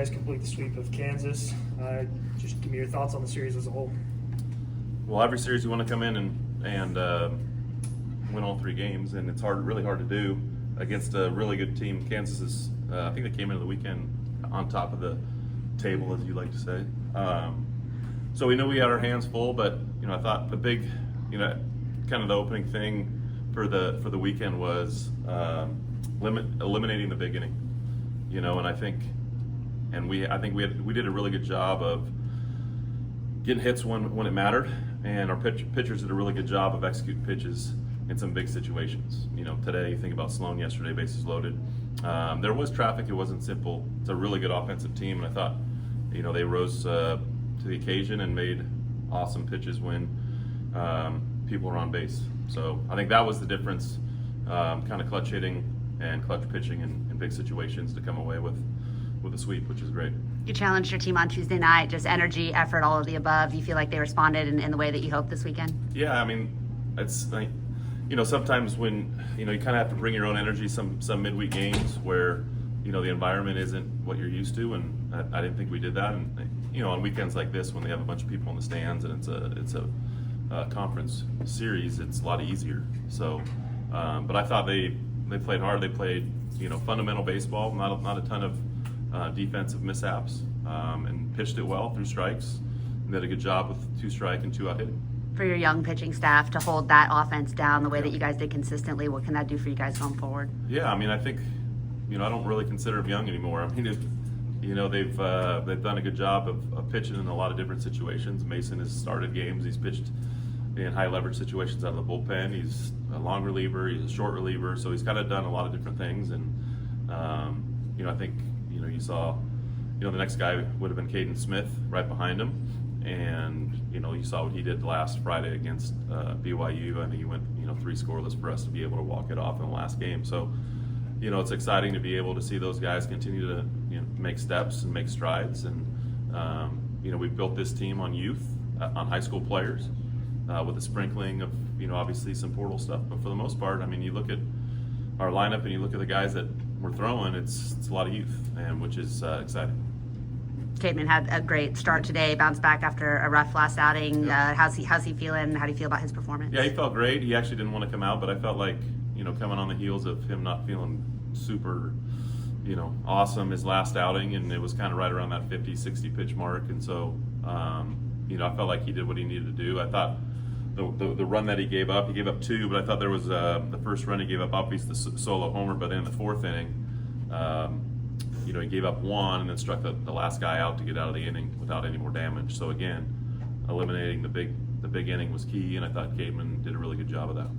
Guys complete the sweep of Kansas. Just give me your thoughts on the series as a whole. Well, every series you want to come in and win all 3 games, and it's really hard to do against a really good team. Kansas is, I think they came into the weekend on top of the table, as you like to say. So we knew we had our hands full, but I thought the big, kind of the opening thing for the weekend was eliminating the big inning. And I think we did a really good job of getting hits when it mattered, and our pitchers did a really good job of executing pitches in some big situations. Today, you think about Sloan yesterday, bases loaded. There was traffic. It wasn't simple. It's a really good offensive team, and I thought, they rose to the occasion and made awesome pitches when people were on base. So I think that was the difference, kind of clutch hitting and clutch pitching in big situations to come away with a sweep, which is great. You challenged your team on Tuesday night, just energy, effort, all of the above. You feel like they responded in the way that you hoped this weekend? Yeah, it's like, sometimes when, you kind of have to bring your own energy some midweek games where, the environment isn't what you're used to, and I didn't think we did that. And, on weekends like this, when they have a bunch of people in the stands and it's a conference series, it's a lot easier. So, but I thought they played hard. They played, fundamental baseball, not a ton of defensive mishaps, and pitched it well through strikes. And did a good job with 2 strike and 2 out hitting. For your young pitching staff to hold that offense down the way that you guys did consistently, what can that do for you guys going forward? Yeah, I think, I don't really consider them young anymore. They've done a good job of pitching in a lot of different situations. Mason has started games. He's pitched in high leverage situations out of the bullpen. He's a long reliever. He's a short reliever. So he's kind of done a lot of different things. And I think you saw the next guy would have been Caden Smith right behind him, and you saw what he did last Friday against BYU. I think he went 3 scoreless for us to be able to walk it off in the last game. So it's exciting to be able to see those guys continue to make steps and make strides. And we've built this team on youth, on high school players, with a sprinkling of obviously some portal stuff. But for the most part, you look at our lineup and you look at the guys that we're throwing, it's a lot of youth, and which is exciting. Cademan had a great start today, bounced back after a rough last outing. Yeah. How's he feeling? How do you feel about his performance? Yeah, he felt great. He actually didn't want to come out, but I felt like, coming on the heels of him not feeling super, awesome his last outing, and it was kind of right around that 50, 60 pitch mark. And so, I felt like he did what he needed to do. I thought the run that he gave up 2, but I thought there was the first run he gave up, obviously the solo homer, but then in the 4th inning, he gave up 1 and then struck the last guy out to get out of the inning without any more damage. So again, eliminating the big inning was key, and I thought Cademan did a really good job of that.